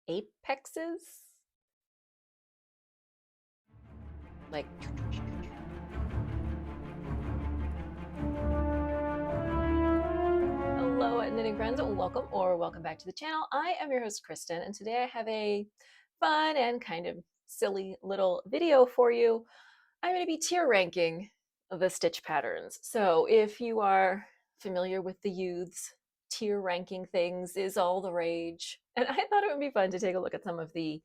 apexes. Like, hello, knitting friends, welcome or welcome back to the channel. I am your host, Kristen, and today I have a fun and kind of silly little video for you. I'm going to be tier ranking the stitch patterns. So if you are familiar with the youths, tier ranking things is all the rage. And I thought it would be fun to take a look at some of the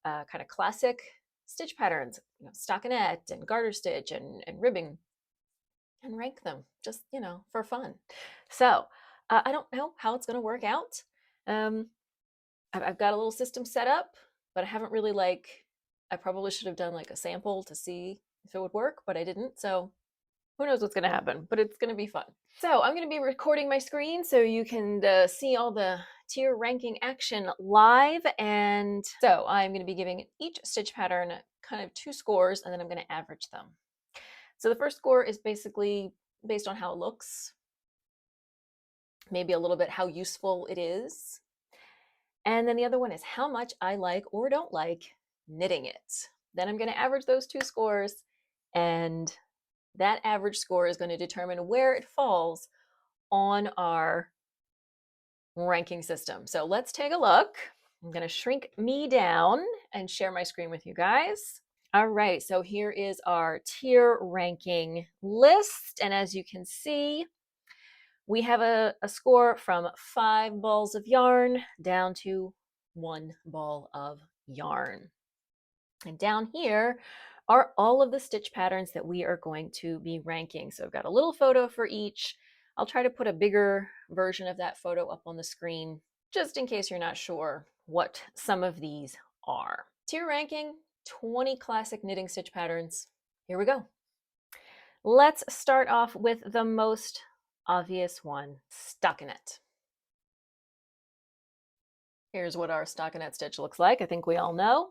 kind of classic stitch patterns, stockinette and garter stitch and ribbing, and rank them just, for fun. So I don't know how it's going to work out. I've got a little system set up, but I haven't really I probably should have done like a sample to see if it would work, but I didn't. So who knows what's going to happen, but it's going to be fun. So I'm going to be recording my screen so you can see all the tier ranking action live. And so I'm going to be giving each stitch pattern kind of 2 scores, and then I'm going to average them. So the first score is basically based on how it looks, maybe a little bit how useful it is. And then the other one is how much I like or don't like knitting it. Then I'm going to average those 2 scores, and that average score is going to determine where it falls on our ranking system. So let's take a look. I'm going to shrink me down and share my screen with you guys. All right, so here is our tier ranking list. And as you can see, we have a score from 5 balls of yarn down to 1 ball of yarn. And down here are all of the stitch patterns that we are going to be ranking. So I've got a little photo for each. I'll try to put a bigger version of that photo up on the screen, just in case you're not sure what some of these are. Tier ranking, 20 classic knitting stitch patterns. Here we go. Let's start off with the most obvious one, stockinette. Here's what our stockinette stitch looks like. I think we all know.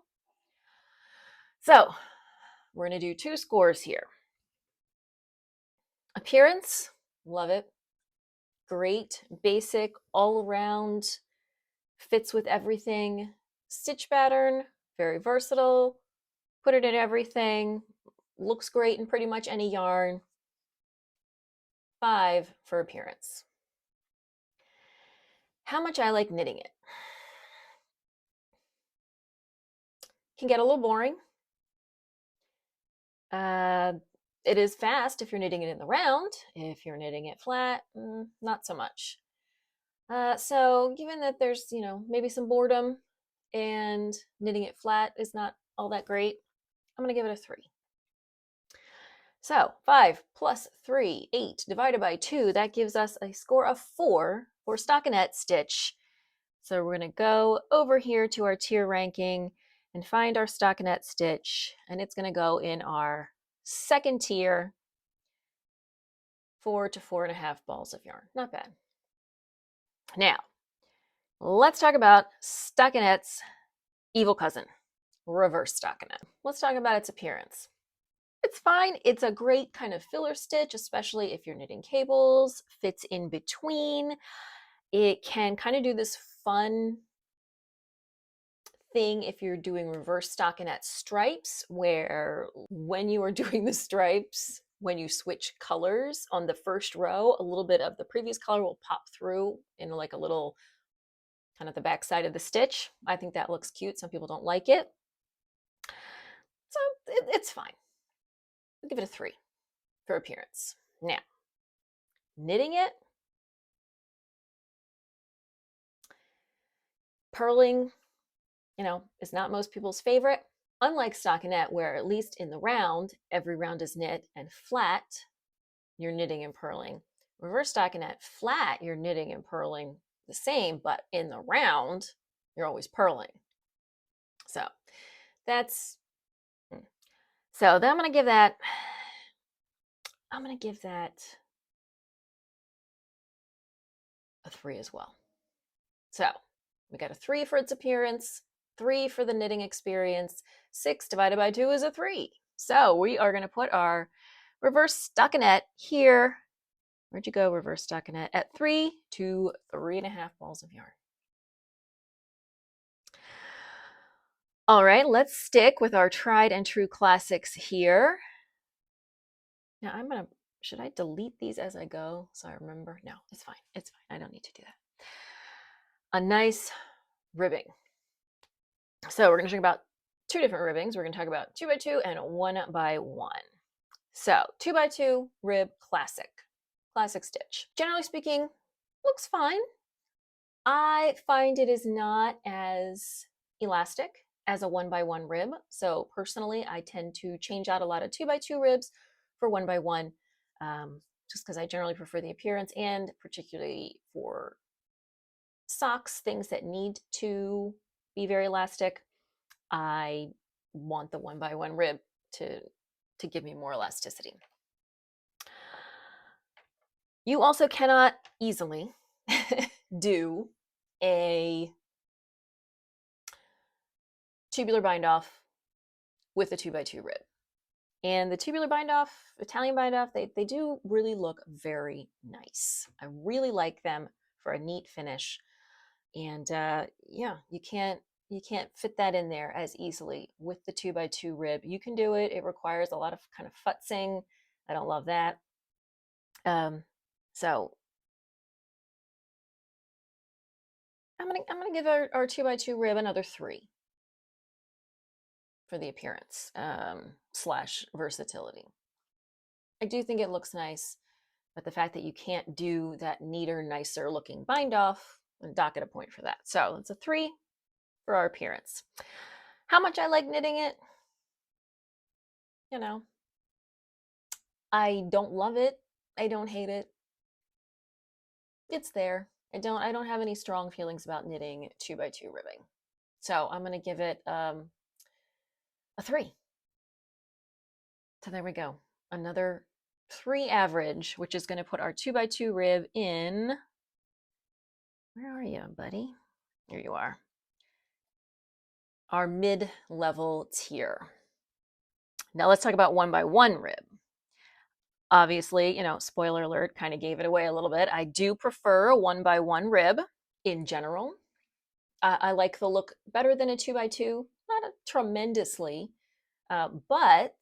So we're going to do 2 scores here. Appearance, love it. Great, basic, all around, fits with everything. Stitch pattern, very versatile. Put it in everything. Looks great in pretty much any yarn. 5 for appearance. How much I like knitting it. Can get a little boring. It is fast if you're knitting it in the round. If you're knitting it flat, not so much. So given that there's, maybe some boredom and knitting it flat is not all that great, I'm going to give it a 3. So 5 plus 3, 8 divided by 2, that gives us a score of 4 for stockinette stitch. So we're going to go over here to our tier ranking and find our stockinette stitch, and it's going to go in our second tier, 4 to 4.5 balls of yarn. Not bad. Now, let's talk about stockinette's evil cousin, reverse stockinette. Let's talk about its appearance. It's fine. It's a great kind of filler stitch, especially if you're knitting cables, fits in between. It can kind of do this fun thing if you're doing reverse stockinette stripes, where when you are doing the stripes, when you switch colors on the first row, a little bit of the previous color will pop through in like a little kind of the back side of the stitch. I think that looks cute. Some people don't like it. So it's fine. I'll give it a 3 for appearance. Now, knitting it, purling, is not most people's favorite. Unlike stockinette, where at least in the round, every round is knit, and flat, you're knitting and purling. Reverse stockinette, flat, you're knitting and purling the same, but in the round, you're always purling. So that's, so then I'm going to give that a 3 as well. So we got a 3 for its appearance, 3 for the knitting experience. 6 divided by 2 is a 3. So we are going to put our reverse stockinette here. Where'd you go, reverse stockinette? At 3 to 3.5 balls of yarn. All right, let's stick with our tried and true classics here. Now should I delete these as I go so I remember? No, it's fine. It's fine. I don't need to do that. A nice ribbing. So we're going to talk about two different ribbings. We're going to talk about 2x2 and 1x1. So 2x2 rib classic stitch. Generally speaking, looks fine. I find it is not as elastic as a 1x1 rib. So personally, I tend to change out a lot of 2x2 ribs for 1x1, just because I generally prefer the appearance, and particularly for socks, things that need to be very elastic, I want the 1x1 rib to give me more elasticity. You also cannot easily do a tubular bind off with a 2x2 rib. And the tubular bind off, Italian bind off, they do really look very nice. I really like them for a neat finish. And yeah, you can't fit that in there as easily with the 2x2 rib. You can do it. It requires a lot of kind of futzing. I don't love that. So I'm gonna give our 2x2 rib another 3 for the appearance slash versatility. I do think it looks nice, but the fact that you can't do that neater, nicer looking bind off, I'm dock it a point for that. So it's a 3 for our appearance. How much I like knitting it, you know, I don't love it. I don't hate it. It's there. I don't have any strong feelings about knitting 2x2 ribbing. So I'm gonna give it a 3. So there we go. Another 3 average, which is going to put our 2x2 rib in. Where are you, buddy? Here you are. Our mid-level tier. Now let's talk about 1x1 rib. Obviously, spoiler alert, kind of gave it away a little bit. I do prefer a 1x1 rib in general. I like the look better than a 2x2, not tremendously, but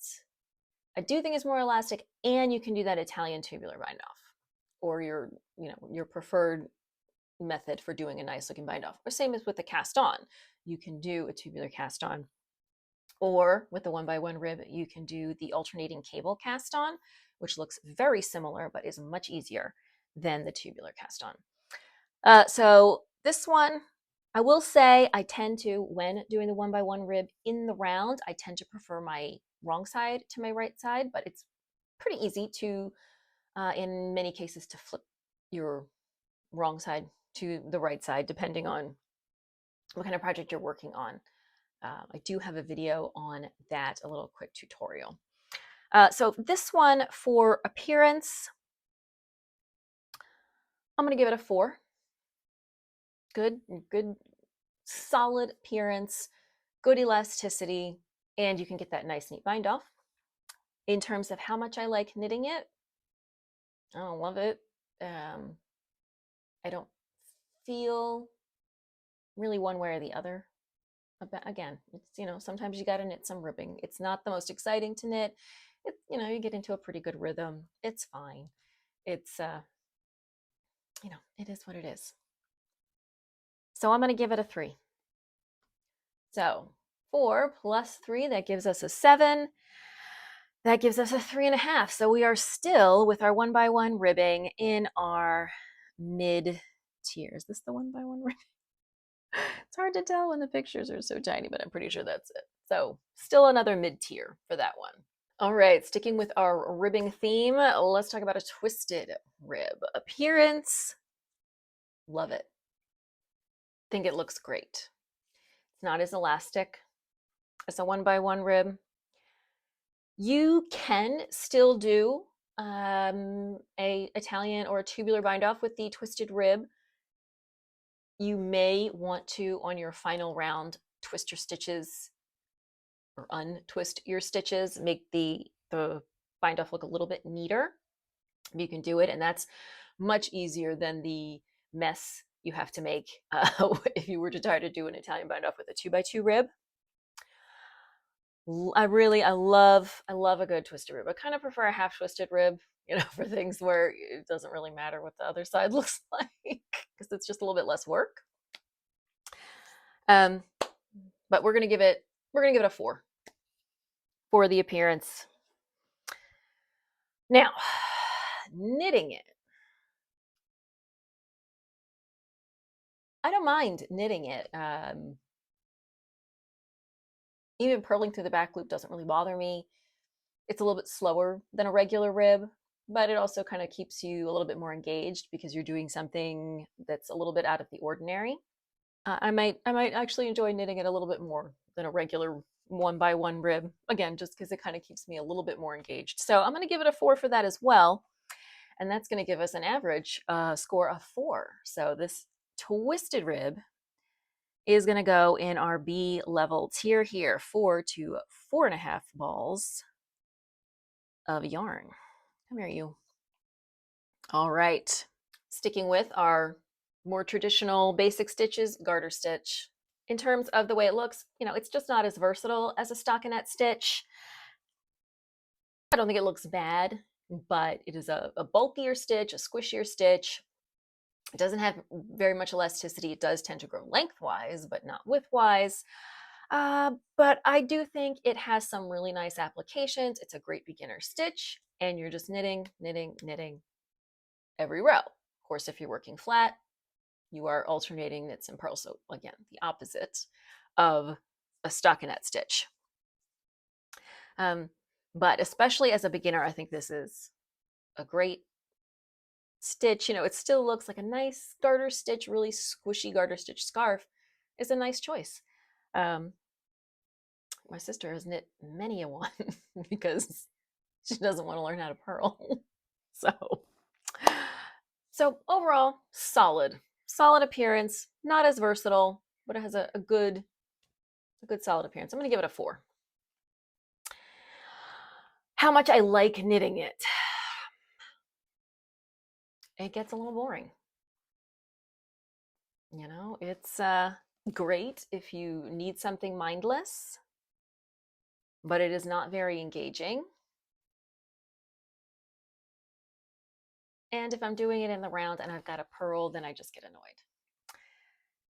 I do think it's more elastic, and you can do that Italian tubular bind off, or your preferred method for doing a nice looking bind off. Or same as with the cast on, you can do a tubular cast on, or with the 1x1 rib, you can do the alternating cable cast on, which looks very similar but is much easier than the tubular cast on. So this one, I will say I tend to, when doing the 1x1 rib in the round, I tend to prefer my wrong side to my right side, but it's pretty easy to, in many cases, to flip your wrong side to the right side, depending on what kind of project you're working on. I do have a video on that, a little quick tutorial. So this one for appearance, I'm going to give it a 4. Good, solid appearance, good elasticity, and you can get that nice, neat bind off. In terms of how much I like knitting it, I don't love it. I don't feel really one way or the other. Again, it's, sometimes you got to knit some ribbing. It's not the most exciting to knit. You get into a pretty good rhythm. It's fine. It's, it is what it is. So I'm going to give it a 3. So 4 plus 3, that gives us a 7. That gives us a 3.5. So we are still with our 1x1 ribbing in our mid tier. Is this the 1x1 ribbing? It's hard to tell when the pictures are so tiny, but I'm pretty sure that's it. So still another mid tier for that one. All right, sticking with our ribbing theme, let's talk about a twisted rib. Appearance, love it. Think it looks great. It's not as elastic as a 1x1 rib. You can still do a Italian or a tubular bind off with the twisted rib. You may want to, on your final round, twist your stitches or untwist your stitches, make the bind off look a little bit neater. You can do it, and that's much easier than the mess you have to make if you were to try to do an Italian bind off with a 2x2 rib. I love a good twisted rib. I kind of prefer a half twisted rib, for things where it doesn't really matter what the other side looks like because it's just a little bit less work. Um, but we're gonna give it a 4 for the appearance. Now, knitting it. I don't mind knitting it. Even purling through the back loop doesn't really bother me. It's a little bit slower than a regular rib, but it also kind of keeps you a little bit more engaged because you're doing something that's a little bit out of the ordinary. I might actually enjoy knitting it a little bit more than a regular one by one rib. Again, just because it kind of keeps me a little bit more engaged. So I'm going to give it a 4 for that as well, and that's going to give us an average score of 4. So this twisted rib is going to go in our B level tier here, 4 to 4.5 balls of yarn. Come here, you. All right. Sticking with our more traditional basic stitches, garter stitch. In terms of the way it looks, it's just not as versatile as a stockinette stitch. I don't think it looks bad, but it is a bulkier stitch, a squishier stitch. It doesn't have very much elasticity. It does tend to grow lengthwise, but not widthwise. But I do think it has some really nice applications. It's a great beginner stitch, and you're just knitting, knitting, knitting every row. Of course, if you're working flat, you are alternating knits and purls. So again, the opposite of a stockinette stitch. But especially as a beginner, I think this is a great stitch. It still looks like a nice garter stitch, really squishy garter stitch scarf is a nice choice. My sister has knit many a one because she doesn't want to learn how to purl. So overall, solid appearance, not as versatile, but it has a good solid appearance. I'm going to give it a 4. How much I like knitting it. It gets a little boring. It's great if you need something mindless, but it is not very engaging. And if I'm doing it in the round and I've got a purl, then I just get annoyed.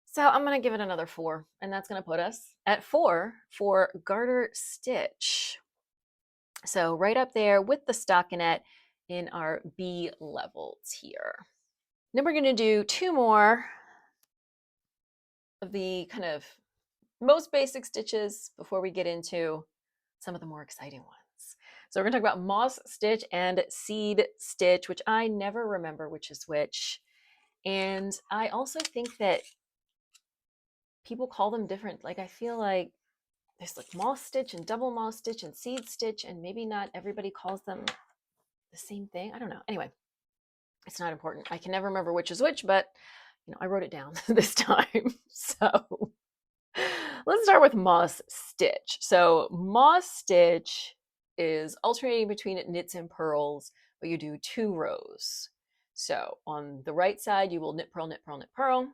So I'm going to give it another 4, and that's going to put us at 4 for garter stitch. So right up there with the stockinette in our B level tier. Then we're going to do 2 more of the kind of most basic stitches before we get into some of the more exciting ones. So we're going to talk about moss stitch and seed stitch, which I never remember which is which. And I also think that people call them different. Like, I feel like there's like moss stitch and double moss stitch and seed stitch, and maybe not everybody calls them the same thing. I don't know. Anyway, it's not important. I can never remember which is which, but I wrote it down this time. So let's start with moss stitch. So moss stitch is alternating between knits and purls, but you do 2 rows. So on the right side, you will knit, purl, knit, purl, knit, purl.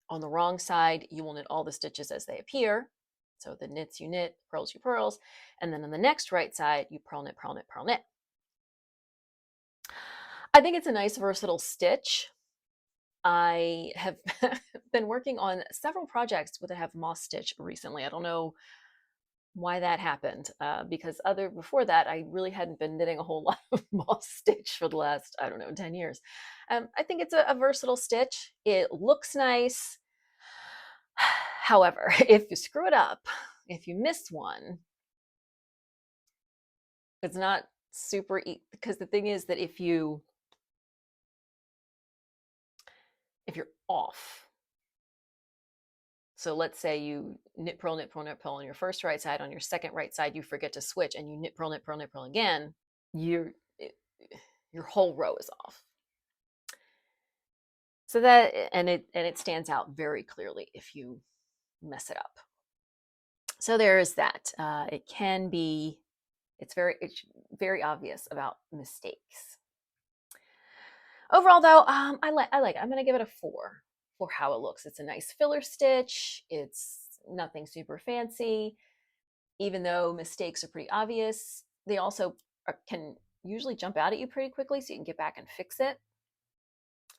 On the wrong side, you will knit all the stitches as they appear. So the knits you knit, purls you purls, and then on the next right side, you purl, knit, purl, knit, purl, knit. I think it's a nice versatile stitch. I have been working on several projects that have moss stitch recently. I don't know why that happened, because before that, I really hadn't been knitting a whole lot of moss stitch for the last, 10 years. I think it's a versatile stitch. It looks nice. However, if you screw it up, if you miss one, it's not super because the thing is that if you're off, so let's say you knit, purl, knit, purl, knit, purl on your first right side, on your second right side you forget to switch and you knit, purl, knit, purl, knit, purl again, your whole row is off. So that and it stands out very clearly if you mess it up. So there is that. It's very obvious about mistakes. Overall, though, I like it. I'm going to give it a 4 for how it looks. It's a nice filler stitch. It's nothing super fancy. even though mistakes are pretty obvious, they also can usually jump out at you pretty quickly, so you can get back and fix it.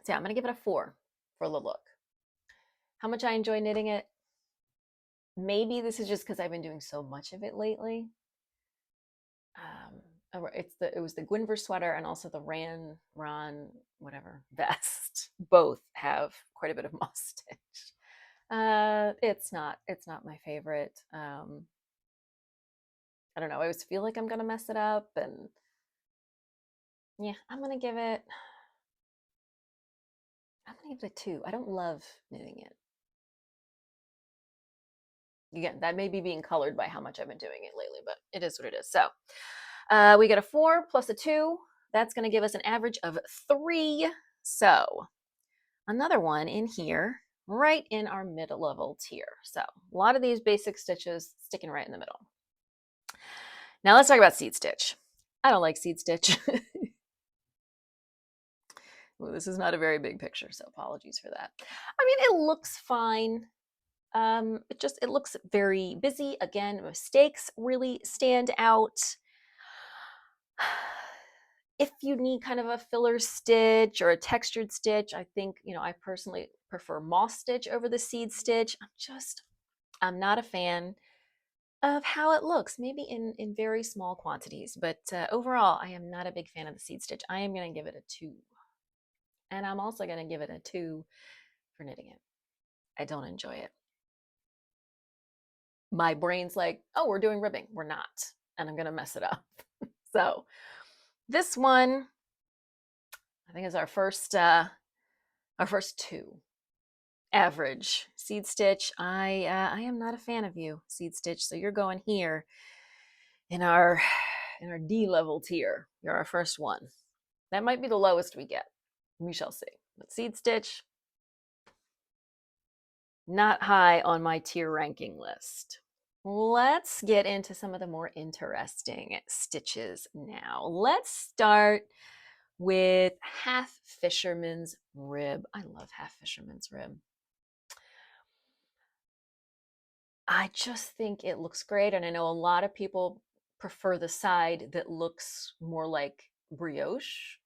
So yeah, I'm gonna give it a 4 for the look. How much I enjoy knitting it? Maybe this is just because I've been doing so much of it lately. It was the Gwynver sweater and also the Ron whatever vest. Both have quite a bit of moss stitch. It's not my favorite. I don't know. I always feel like I'm gonna mess it up, and yeah, I'm gonna give it a 2. I don't love knitting it. Again, that may be being colored by how much I've been doing it lately, but it is what it is. So we get a 4 plus a 2. That's going to give us an average of 3. So another one in here, right in our mid-level tier. So a lot of these basic stitches sticking right in the middle. Now let's talk about seed stitch. I don't like seed stitch. Well, this is not a very big picture, so apologies for that. I mean, it looks fine. It looks very busy. Again, mistakes really stand out. If you need kind of a filler stitch or a textured stitch, I think, I personally prefer moss stitch over the seed stitch. I'm not a fan of how it looks, maybe in very small quantities, but overall, I am not a big fan of the seed stitch. I am going to give it a 2. And I'm also going to give it a 2 for knitting it. I don't enjoy it. My brain's like, oh, we're doing ribbing. We're not. And I'm going to mess it up. So this one, I think, is our first 2. Average. Seed stitch, I am not a fan of you, seed stitch. So you're going here in our D level tier. You're our first one. That might be the lowest we get. We shall see. But seed stitch, not high on my tier ranking list. Let's get into some of the more interesting stitches now. Let's start with half fisherman's rib. I love half fisherman's rib. I just think it looks great, and I know a lot of people prefer the side that looks more like brioche.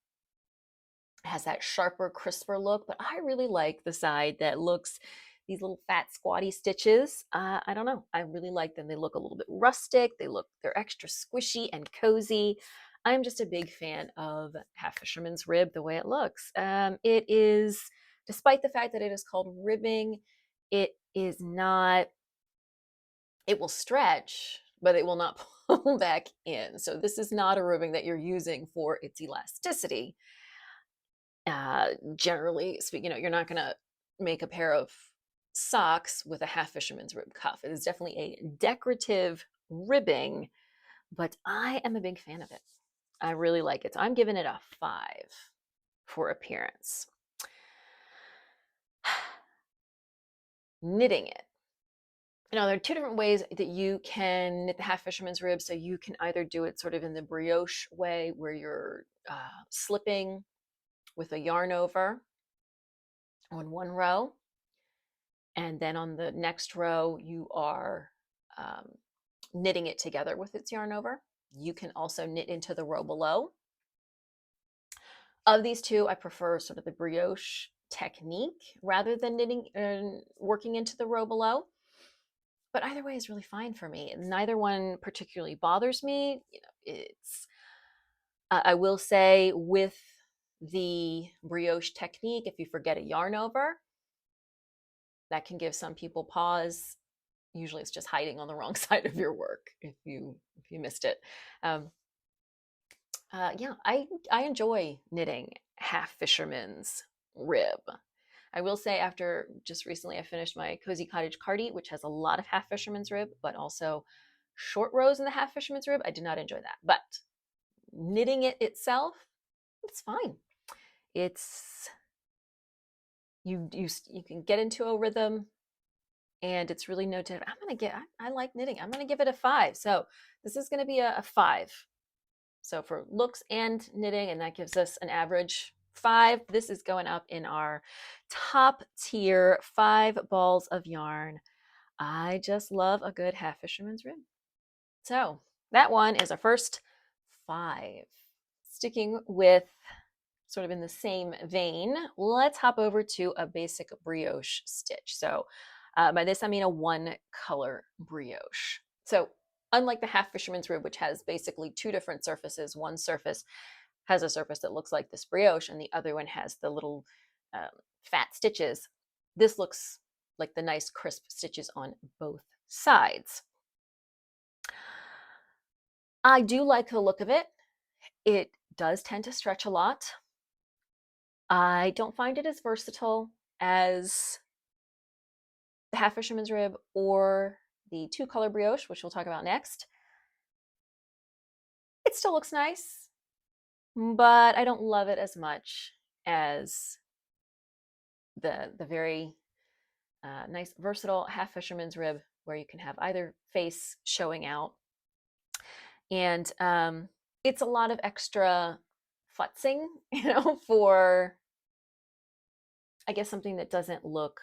It has that sharper, crisper look, but I really like the side that looks these little fat squatty stitches. I don't know. I really like them. They look a little bit rustic. They're extra squishy and cozy. I'm just a big fan of half fisherman's rib, the way it looks. It is, despite the fact that it is called ribbing, it is not, it will stretch, but it will not pull back in. So this is not a ribbing that you're using for its elasticity. Generally speaking, you're not going to make a pair of socks with a half fisherman's rib cuff. It is definitely a decorative ribbing, but I am a big fan of it. I really like it. So I'm giving it a 5 for appearance. Knitting it. There are 2 different ways that you can knit the half fisherman's rib. So you can either do it sort of in the brioche way, where you're slipping with a yarn over on one row, and then on the next row you are knitting it together with its yarn over. You can also knit into the row below. Of these 2, I prefer sort of the brioche technique rather than knitting and working into the row below. But either way is really fine for me. Neither one particularly bothers me. I will say, with the brioche technique, if you forget a yarn over, that can give some people pause. Usually it's just hiding on the wrong side of your work if you missed it. Yeah, I enjoy knitting half fisherman's rib. I will say, after just recently I finished my Cozy Cottage Cardi, which has a lot of half fisherman's rib, but also short rows in the half fisherman's rib. I did not enjoy that. But knitting it itself, it's fine. It's you can get into a rhythm, and it's really no different. I like knitting. I'm gonna give it a 5. So this is gonna be a 5. So for looks and knitting, and that gives us an average 5. This is going up in our top tier 5 balls of yarn. I just love a good half fisherman's rib. So that one is our first 5. Sticking with sort of in the same vein, let's hop over to a basic brioche stitch. So by this, I mean a one color brioche. So unlike the half fisherman's rib, which has basically 2 different surfaces, one surface has a surface that looks like this brioche and the other one has the little um, fat stitches. This looks like the nice crisp stitches on both sides. I do like the look of it. It does tend to stretch a lot. I don't find it as versatile as the half fisherman's rib or the 2-color brioche, which we'll talk about next. It still looks nice, but I don't love it as much as the very nice versatile half fisherman's rib, where you can have either face showing out. And it's a lot of extra futzing, for, I guess, something that doesn't look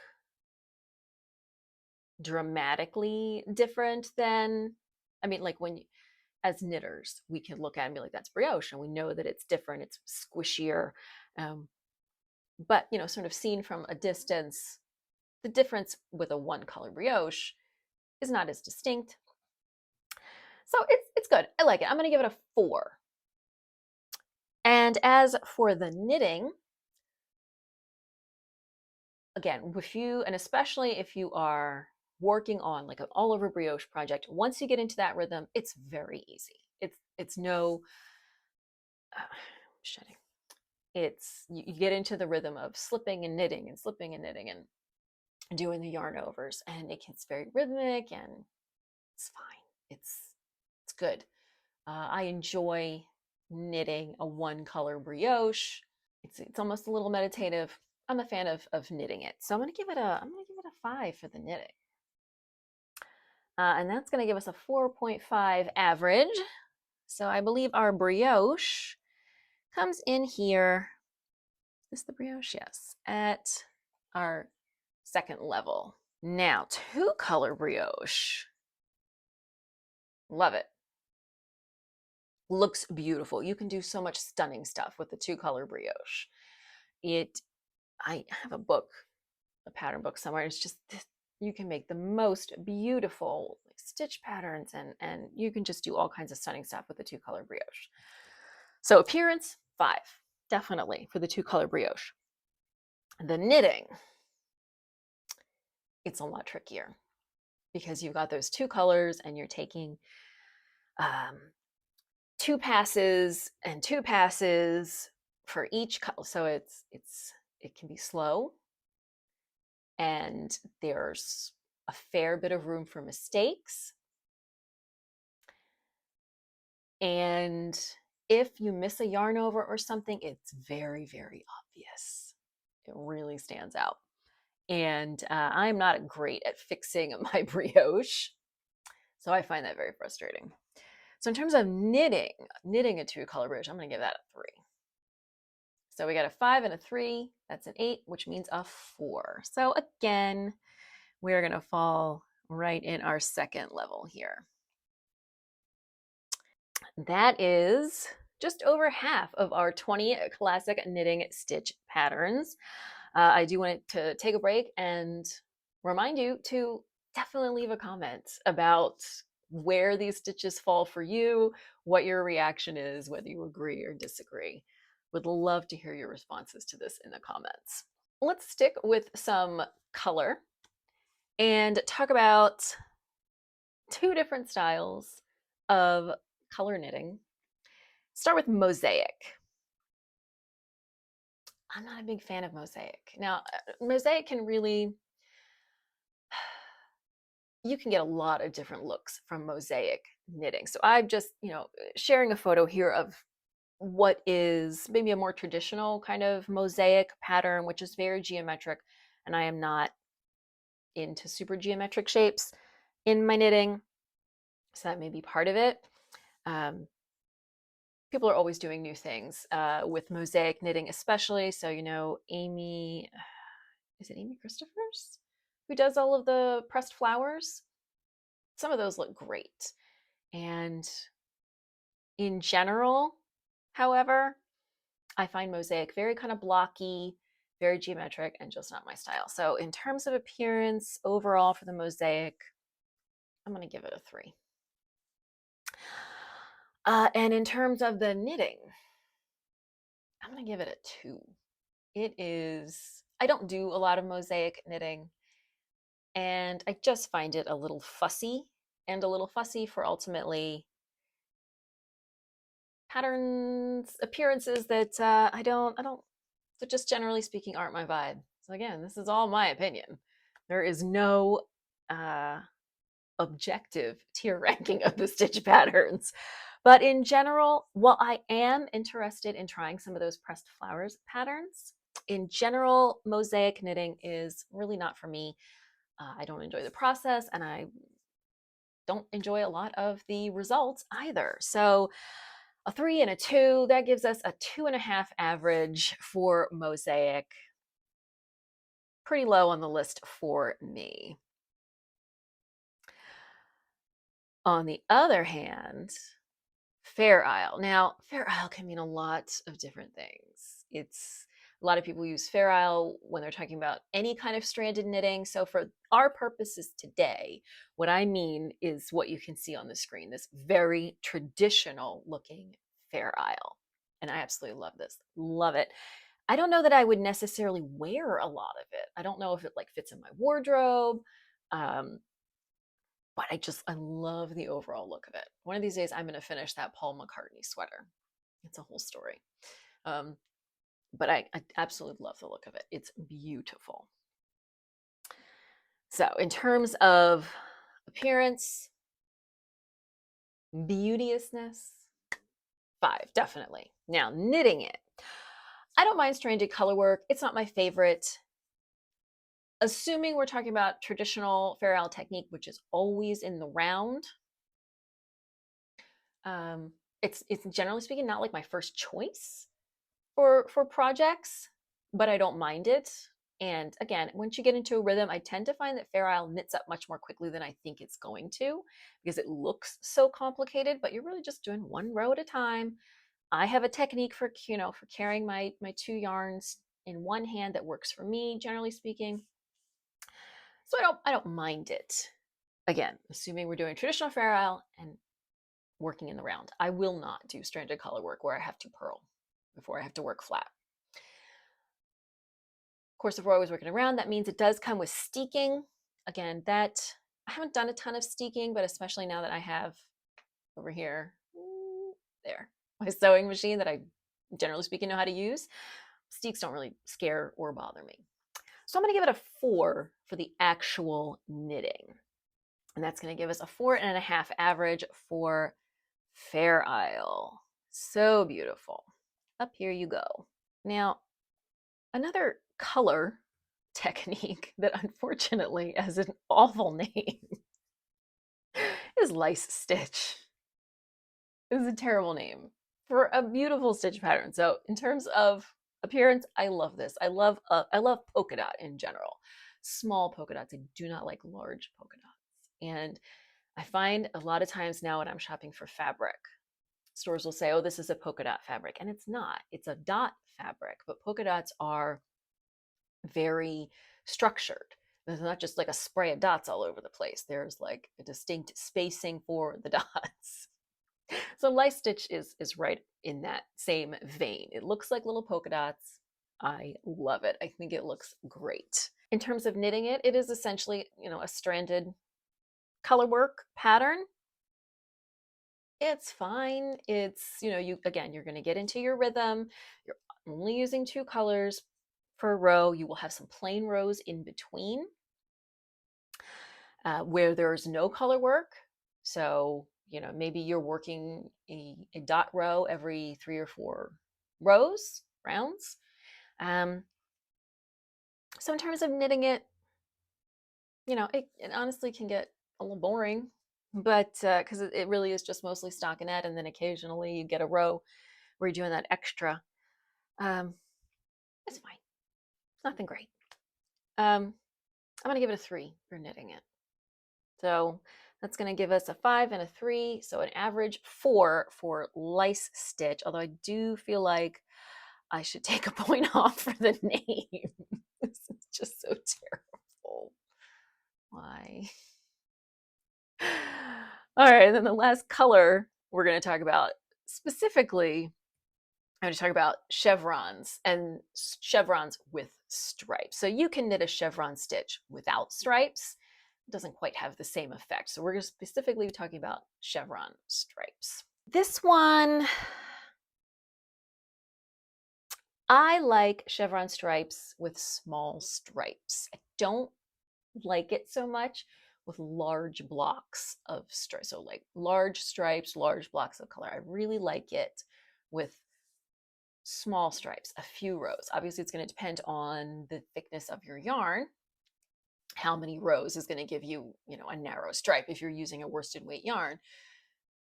dramatically different than, I mean, like when you, as knitters, we can look at it and be like, that's brioche, and we know that it's different, it's squishier. But, sort of seen from a distance, the difference with a one color brioche is not as distinct. So it's good. I like it. I'm going to give it a 4. And as for the knitting, again, if you, and especially if you are working on like an all over brioche project, once you get into that rhythm, it's very easy. It's no shedding. It's you get into the rhythm of slipping and knitting and slipping and knitting and doing the yarn overs, and it gets very rhythmic and it's fine. It's good. I enjoy knitting a one color brioche. It's almost a little meditative. I'm a fan of knitting it, so I'm gonna give it a 5 for the knitting, and that's gonna give us a 4.5 average. So I believe our brioche comes in here. Is the brioche? Yes, at our second level. Now, 2-color brioche. Love it. Looks beautiful. You can do so much stunning stuff with the 2-color brioche. I have a book, a pattern book somewhere. It's just, you can make the most beautiful stitch patterns, and you can just do all kinds of stunning stuff with the 2-color brioche. So appearance, 5, definitely for the 2-color brioche. The knitting, it's a lot trickier because you've got those 2 colors and you're taking 2 passes and 2 passes for each color. So it can be slow, and there's a fair bit of room for mistakes. And if you miss a yarn over or something, it's very, very obvious. It really stands out. And I'm not great at fixing my brioche, so I find that very frustrating. So in terms of knitting a 2-color brioche, I'm going to give that a 3. So we got a 5 and a 3. That's an 8, which means a 4. So again, we're going to fall right in our second level here. That is just over half of our 20 classic knitting stitch patterns. I do want to take a break and remind you to definitely leave a comment about where these stitches fall for you, what your reaction is, whether you agree or disagree. Would love to hear your responses to this in the comments. Let's stick with some color and talk about 2 different styles of color knitting. Start with mosaic. I'm not a big fan of mosaic. Now, mosaic can really, you can get a lot of different looks from mosaic knitting. So I'm just, sharing a photo here of what is maybe a more traditional kind of mosaic pattern, which is very geometric, and I am not into super geometric shapes in my knitting, so that may be part of it. People are always doing new things with mosaic knitting, especially. So, Amy, is it Amy Christophers, who does all of the pressed flowers? Some of those look great. And in general, however, I find mosaic very kind of blocky, very geometric, and just not my style. So in terms of appearance overall for the mosaic, I'm going to give it a 3. And in terms of the knitting, I'm going to give it a 2. It is, I don't do a lot of mosaic knitting, and I just find it a little fussy, and a little fussy for ultimately patterns, appearances that that just generally speaking aren't my vibe. So again, this is all my opinion. There is no uh, objective tier ranking of the stitch patterns. But in general, while I am interested in trying some of those pressed flowers patterns, in general, mosaic knitting is really not for me. I don't enjoy the process, and I don't enjoy a lot of the results either. So a 3 and a 2, that gives us a 2.5 average for mosaic. Pretty low on the list for me. On the other hand, Fair Isle. Now, Fair Isle can mean a lot of different things. It's a lot of people use Fair Isle when they're talking about any kind of stranded knitting. So for our purposes today, what I mean is what you can see on the screen, this very traditional looking Fair Isle. And I absolutely love this. Love it. I don't know that I would necessarily wear a lot of it. I don't know if it like fits in my wardrobe. Um, but I love the overall look of it. One of these days, I'm going to finish that Paul McCartney sweater. It's a whole story. But I absolutely love the look of it. It's beautiful. So in terms of appearance, beauteousness, 5, definitely. Now, knitting it. I don't mind stranded color work. It's not my favorite. Assuming we're talking about traditional Fair Isle technique, which is always in the round, it's generally speaking not like my first choice for projects, but I don't mind it. And again, once you get into a rhythm, I tend to find that Fair Isle knits up much more quickly than I think it's going to, because it looks so complicated, but you're really just doing one row at a time. I have a technique for for carrying my 2 yarns in one hand that works for me, generally speaking. So I don't mind it. Again, assuming we're doing traditional Fair Isle and working in the round. I will not do stranded color work where I have to purl before I have to work flat. Of course, if we're always working around, that means it does come with steeking. Again, that I haven't done a ton of steeking, but especially now that I have over here, there, my sewing machine that I generally speaking know how to use, steeks don't really scare or bother me. So I'm going to give it a 4 for the actual knitting. And that's going to give us a 4.5 average for Fair Isle. So beautiful. Up here you go. Now, another color technique that unfortunately has an awful name is lice stitch. It's a terrible name for a beautiful stitch pattern. So in terms of appearance, I love this. I love polka dot in general. Small polka dots. I do not like large polka dots. And I find a lot of times now when I'm shopping for fabric, stores will say, oh, this is a polka dot fabric. And it's not. It's a dot fabric, but polka dots are very structured. There's not just like a spray of dots all over the place. There's like a distinct spacing for the dots. So lice stitch is right in that same vein. It looks like little polka dots. I love it. I think it looks great. In terms of knitting it, it is essentially, a stranded color work pattern. It's fine. It's, you're going to get into your rhythm. You're only using 2 colors per row. You will have some plain rows in between where there's no color work. So, maybe you're working a dot row every 3 or 4 rounds. So in terms of knitting it, it honestly can get a little boring, but because it really is just mostly stockinette, and then occasionally you get a row where you're doing that extra. It's fine. It's nothing great. I'm going to give it a 3 for knitting it. So That's going to give us a 5 and a 3, so an average 4 for lice stitch, although I do feel like I should take a point off for the name. This is just so terrible. Why? All right, and then the last color we're going to talk about specifically, I'm going to talk about chevrons and chevrons with stripes. So you can knit a chevron stitch without stripes. It doesn't quite have the same effect. So we're just specifically talking about chevron stripes. This one, I like chevron stripes with small stripes. I don't like it so much with large blocks of stripes. So like large stripes, large blocks of color. I really like it with small stripes, a few rows. Obviously, it's going to depend on the thickness of your yarn. How many rows is going to give you, a narrow stripe. If you're using a worsted weight yarn,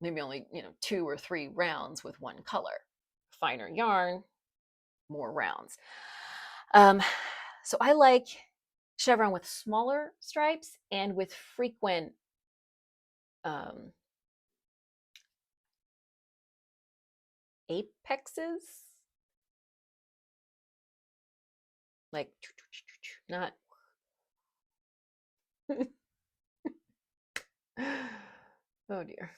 maybe only, 2 or 3 rounds with one color. Finer yarn, more rounds. So I like chevron with smaller stripes and with frequent apexes, like not. Oh dear.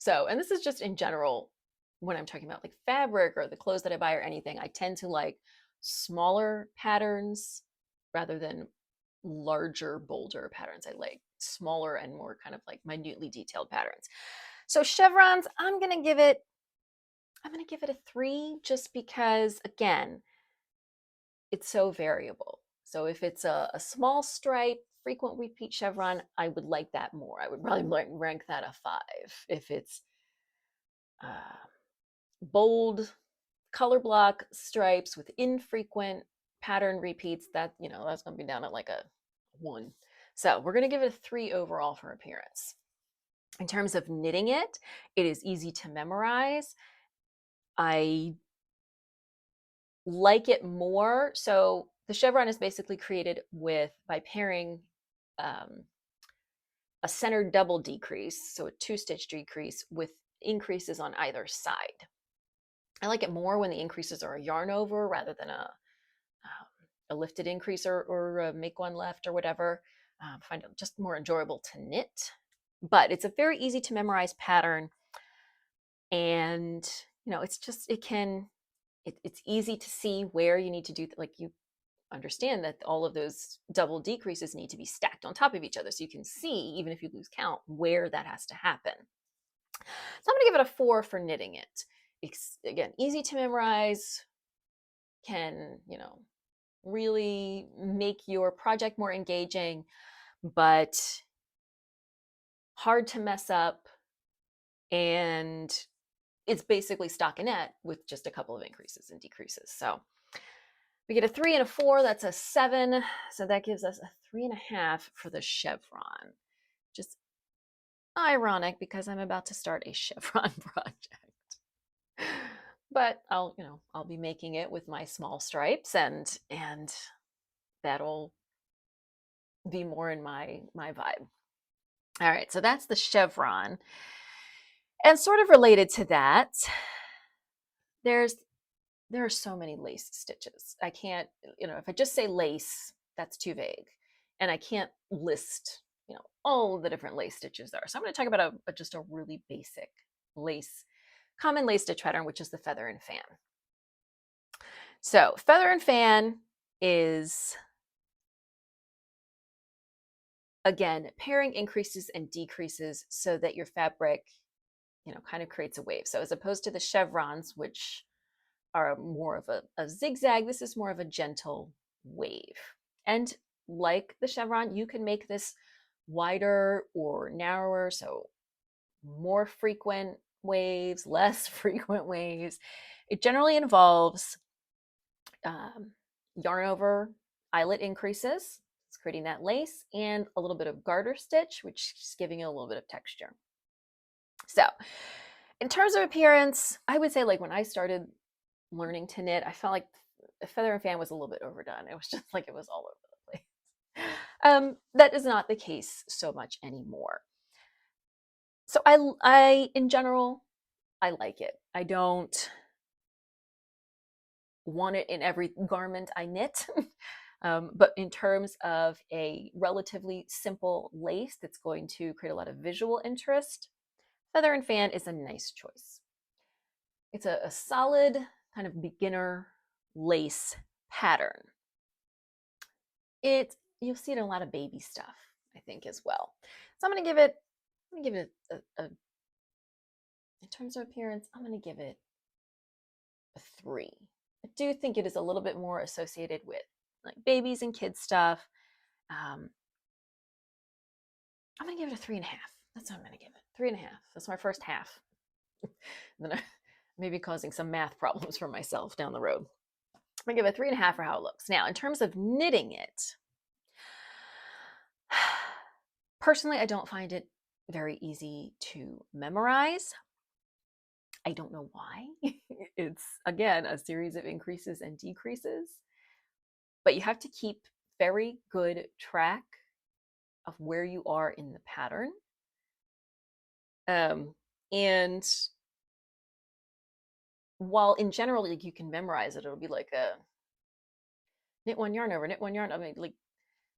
And this is just in general when I'm talking about like fabric or the clothes that I buy or anything. I tend to like smaller patterns rather than larger, bolder patterns. I like smaller and more kind of like minutely detailed patterns. So chevrons, I'm gonna give it a 3 just because, again, it's so variable. So if it's a small stripe, frequent repeat chevron, I would like that more. I would probably rank that a 5. If it's bold color block stripes with infrequent pattern repeats, that's going to be down at like a 1. So we're going to give it a 3 overall for appearance. In terms of knitting it, it is easy to memorize. I like it more. So the chevron is basically created by pairing a centered double decrease, so a 2-stitch decrease with increases on either side. I like it more when the increases are a yarn over rather than a lifted increase or a make one left or whatever. I find it just more enjoyable to knit. But it's a very easy to memorize pattern, and it's easy to see where you need to do, like, you understand that all of those double decreases need to be stacked on top of each other, so you can see, even if you lose count, where that has to happen. So I'm going to give it a 4 for knitting it. It's, again, easy to memorize, can really make your project more engaging, but hard to mess up, and it's basically stockinette with just a couple of increases and decreases. So we get a 3 and a 4, that's a 7. So that gives us a 3.5 for the chevron. Just ironic because I'm about to start a chevron project. But I'll be making it with my small stripes, and that'll be more in my vibe. All right, so that's the chevron. And sort of related to that, there are so many lace stitches. I can't, if I just say lace, that's too vague. And I can't list, all the different lace stitches there. So I'm going to talk about just a really basic common lace stitch pattern, which is the feather and fan. So feather and fan is, again, pairing increases and decreases so that your fabric, kind of creates a wave. So as opposed to the chevrons, which are more of a zigzag, this is more of a gentle wave. And like the chevron, you can make this wider or narrower, so more frequent waves, less frequent waves. It generally involves yarn over eyelet increases, it's creating that lace, and a little bit of garter stitch, which is giving it a little bit of texture. So in terms of appearance, I would say, like, when I started learning to knit, I felt like the feather and fan was a little bit overdone. It was just like it was all over the place. That is not the case so much anymore. So I in general, I like it. I don't want it in every garment I knit. But in terms of a relatively simple lace that's going to create a lot of visual interest, feather and fan is a nice choice. It's a solid kind of beginner lace pattern. You'll see it in a lot of baby stuff, I think, as well. So I'm gonna give it in terms of appearance, I'm gonna give it a 3. I do think it is a little bit more associated with like babies and kids stuff. Um, I'm gonna give it a 3.5. That's what I'm gonna give it. 3.5. That's my first half. Then I may be causing some math problems for myself down the road. I'm gonna give it a 3.5 for how it looks. Now, in terms of knitting it, personally, I don't find it very easy to memorize. I don't know why. It's, again, a series of increases and decreases, but you have to keep very good track of where you are in the pattern. And while in general, like you can memorize it, it'll be like a knit one yarn over, knit one yarn. I mean, like,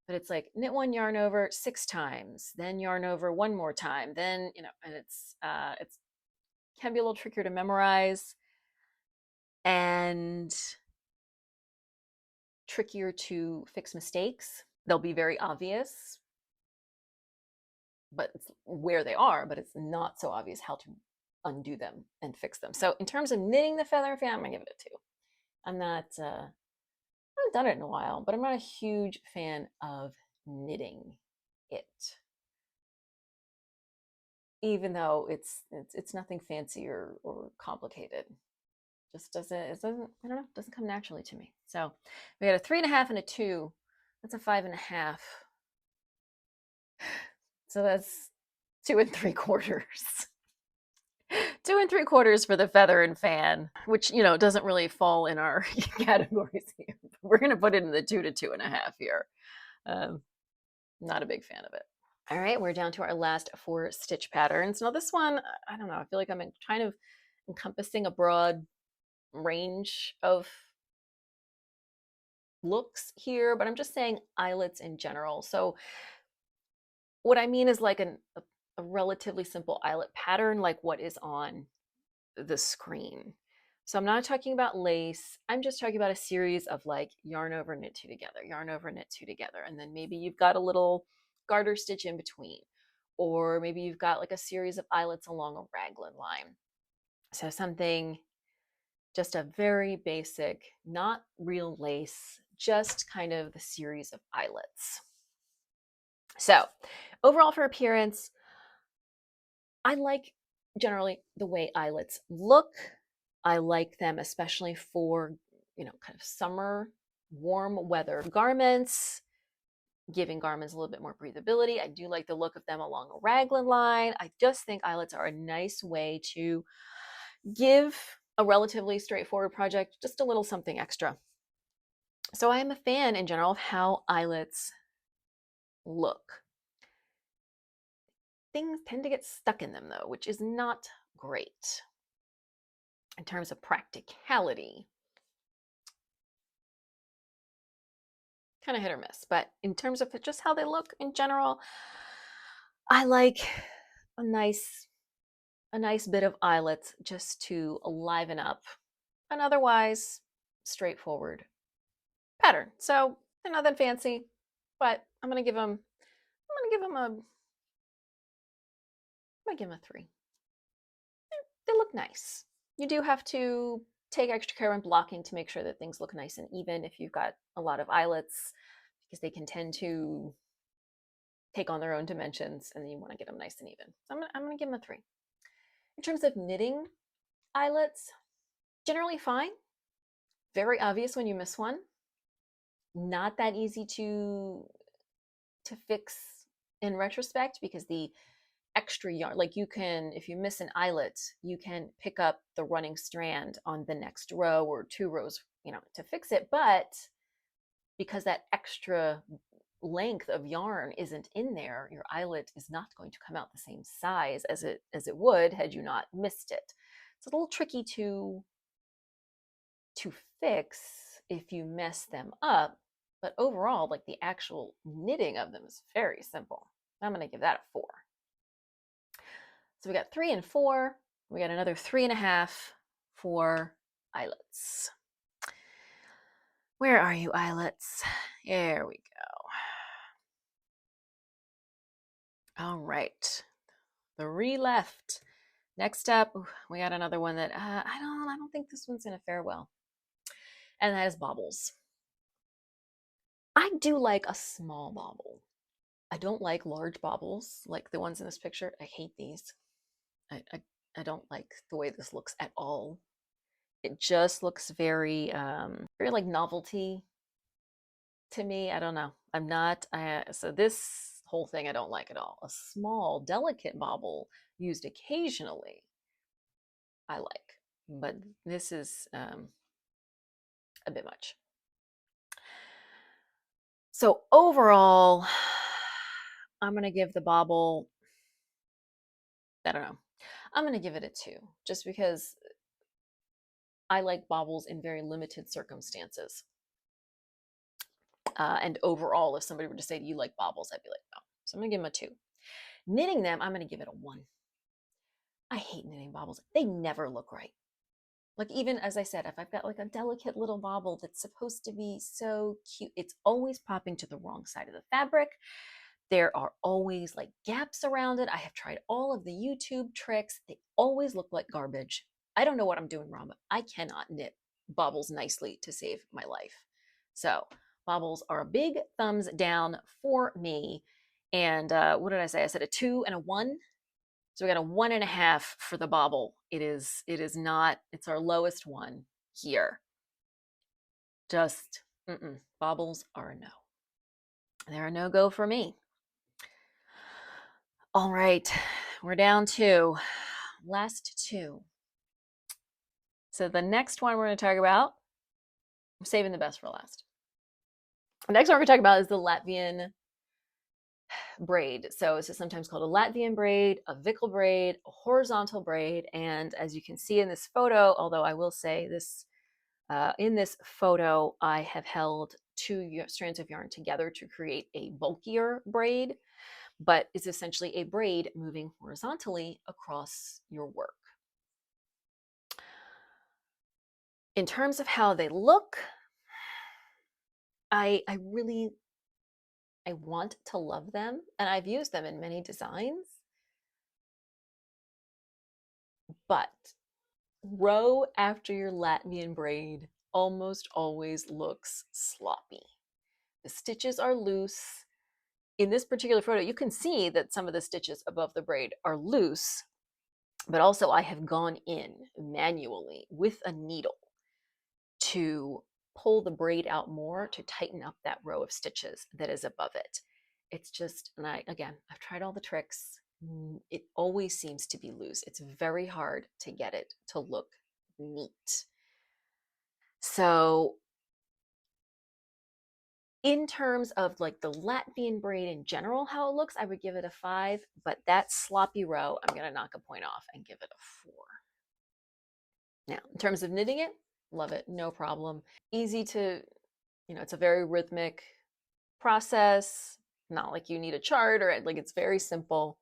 but it's like knit one yarn over 6 times, then yarn over one more time, then and it's can be a little trickier to memorize and trickier to fix mistakes. They'll be very obvious, but it's where they are, but it's not so obvious how to undo them and fix them. So in terms of knitting the feather fan, I'm gonna give it a 2. I'm not I haven't done it in a while, but I'm not a huge fan of knitting it, even though it's nothing fancy or complicated. Just doesn't I don't know, doesn't come naturally to me. So we got a 3.5 and a 2. That's a 5.5. So that's 2 3/4. 2 3/4 for the feather and fan, which doesn't really fall in our categories here. We're gonna put it in the 2 to 2.5 here. Not a big fan of it. All right, we're down to our last 4 stitch patterns. Now this one, I don't know, I feel like I'm kind of encompassing a broad range of looks here, but I'm just saying eyelets in general. So what I mean is like a relatively simple eyelet pattern, like what is on the screen. So I'm not talking about lace. I'm just talking about a series of like yarn over, knit 2 together, yarn over, knit 2 together. And then maybe you've got a little garter stitch in between, or maybe you've got like a series of eyelets along a raglan line. So something, just a very basic, not real lace, just kind of the series of eyelets. So overall for appearance, I like generally the way eyelets look. I like them especially for, kind of summer, warm weather garments, giving garments a little bit more breathability. I do like the look of them along a raglan line. I just think eyelets are a nice way to give a relatively straightforward project just a little something extra. So I am a fan in general of how eyelets look. Things tend to get stuck in them though, which is not great in terms of practicality. Kind of hit or miss, but in terms of just how they look in general, I like a nice bit of eyelets just to liven up an otherwise straightforward pattern. So they're nothing fancy, but I'm gonna give them a 3. They look nice. You do have to take extra care when blocking to make sure that things look nice and even if you've got a lot of eyelets, because they can tend to take on their own dimensions and then you want to get them nice and even. So I'm gonna give them a 3. In terms of knitting eyelets, generally fine. Very obvious when you miss one. Not that easy to fix in retrospect because the extra yarn, like you can, if you miss an eyelet, you can pick up the running strand on the next row or 2 rows, to fix it. But because that extra length of yarn isn't in there, your eyelet is not going to come out the same size as it would had you not missed it. It's a little tricky to fix if you mess them up, but overall, like the actual knitting of them is very simple. I'm going to give that a 4. So we got 3 and 4. We got another 3.5 for eyelets. Where are you, eyelets? There we go. All right, 3 left. Next up, we got another one that I don't think this one's gonna fare well, and that is baubles. I do like a small bauble. I don't like large baubles like the ones in this picture. I hate these. I don't like the way this looks at all. It just looks very very like novelty to me. I don't know. I'm not so this whole thing I don't like at all. A small, delicate bauble used occasionally I like, but this is a bit much. So overall, I'm going to give the bauble, I don't know, I'm going to give it a 2, just because I like baubles in very limited circumstances. And overall, if somebody were to say, do you like baubles? I'd be like, no. So I'm going to give them a 2. Knitting them, I'm going to give it a 1. I hate knitting baubles. They never look right. Like, even as I said, if I've got like a delicate little bauble that's supposed to be so cute, it's always popping to the wrong side of the fabric. There are always like gaps around it. I have tried all of the YouTube tricks. They always look like garbage. I don't know what I'm doing wrong, but I cannot knit baubles nicely to save my life. So baubles are a big thumbs down for me. And what did I say? I said a 2 and a 1. So we got a 1.5 for the bauble. It is not, it's our lowest one here. Just, baubles are a no. They're a no-go for me. All right, we're down to last 2. So the next one we're going to talk about, I'm saving the best for last. The next one we're going to talk about is the Latvian braid. So it's sometimes called a Latvian braid, a Vickel braid, a horizontal braid. And as you can see in this photo, although I will say this, in this photo, I have held 2 strands of yarn together to create a bulkier braid, but it's essentially a braid moving horizontally across your work. In terms of how they look, I want to love them, and I've used them in many designs, but row after your Latvian braid almost always looks sloppy. The stitches are loose. In this particular photo, you can see that some of the stitches above the braid are loose, but also I have gone in manually with a needle to pull the braid out more to tighten up that row of stitches that is above it. It's just, and I've tried all the tricks. It always seems to be loose. It's very hard to get it to look neat. So in terms of like the Latvian braid in general, how it looks, I would give it a 5, but that sloppy row, I'm going to knock a point off and give it a 4. Now, in terms of knitting it, love it, no problem. Easy to, it's a very rhythmic process, not like you need a chart or like it's very simple.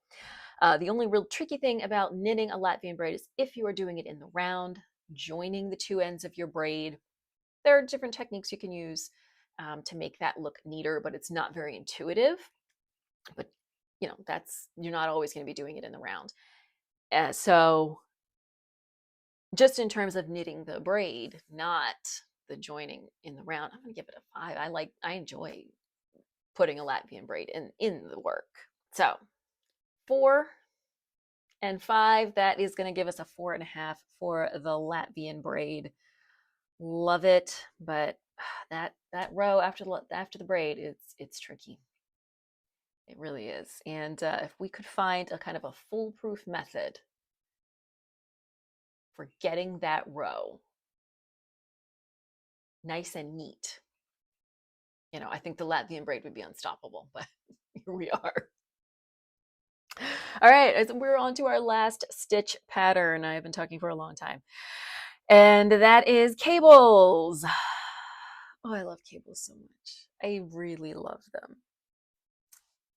The only real tricky thing about knitting a Latvian braid is if you are doing it in the round, joining the 2 ends of your braid. There are different techniques you can use to make that look neater, but it's not very intuitive. But you're not always going to be doing it in the round. So just in terms of knitting the braid, not the joining in the round, I'm going to give it a 5. I enjoy putting a Latvian braid in the work. So 4 and 5, that is going to give us a 4.5 for the Latvian braid. Love it, but that row after the braid, it's tricky. It really is. And if we could find a kind of a foolproof method for getting that row nice and neat, You know, I think the Latvian braid would be unstoppable, but here we are. All right, we're on to our last stitch pattern. I've been talking for a long time, and that is cables. Oh, I love cables so much. I really love them.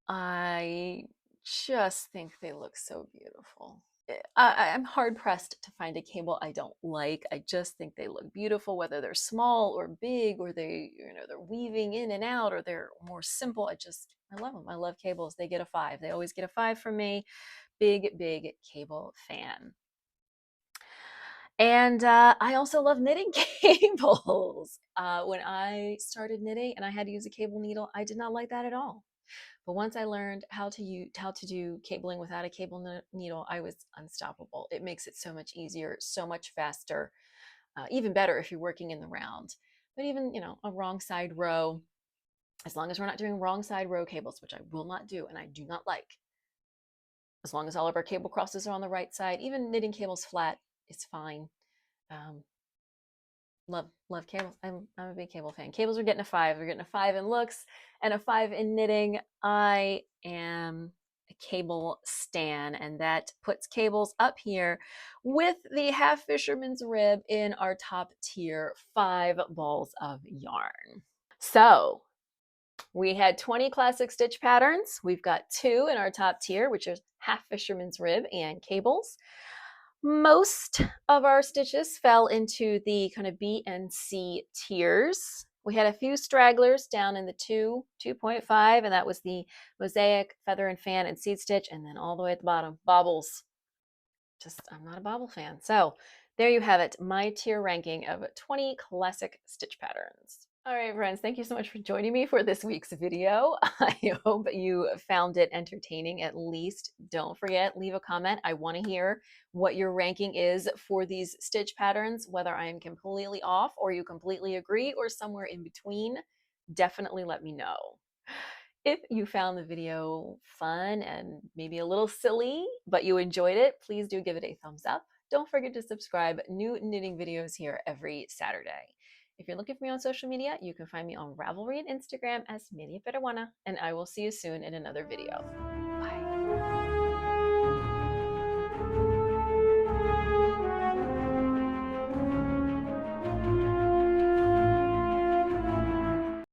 I just think they look so beautiful. I'm hard pressed to find a cable I don't like. I just think they look beautiful, whether they're small or big, or they're weaving in and out, or they're more simple. I love them. I love cables. They get a 5. They always get a 5 from me. Big, big cable fan. And I also love knitting cables. When I started knitting and I had to use a cable needle, I did not like that at all. But once I learned how to do cabling without a cable needle, I was unstoppable. It makes it so much easier, so much faster, even better if you're working in the round. But even, a wrong side row, as long as we're not doing wrong side row cables, which I will not do and I do not like, as long as all of our cable crosses are on the right side, even knitting cables flat is fine. Um, love cables. I'm a big cable fan. Cables are getting a 5. They're getting a 5 in looks and a 5 in knitting. I am a cable stan, and that puts cables up here with the half fisherman's rib in our top tier 5 balls of yarn. So we had 20 classic stitch patterns. We've got 2 in our top tier, which is half fisherman's rib and cables. Most of our stitches fell into the kind of B and C tiers. We had a few stragglers down in the 2.5, and that was the mosaic, feather and fan, and seed stitch, and then all the way at the bottom, bobbles. I'm not a bobble fan. So there you have it, my tier ranking of 20 classic stitch patterns. All right, friends, thank you so much for joining me for this week's video. I hope you found it entertaining at least. Don't forget, leave a comment. I want to hear what your ranking is for these stitch patterns, whether I'm completely off or you completely agree or somewhere in between. Definitely let me know. If you found the video fun and maybe a little silly, but you enjoyed it, please do give it a thumbs up. Don't forget to subscribe. New knitting videos here every Saturday. If you're looking for me on social media, you can find me on Ravelry and Instagram as Media Peruana, and I will see you soon in another video.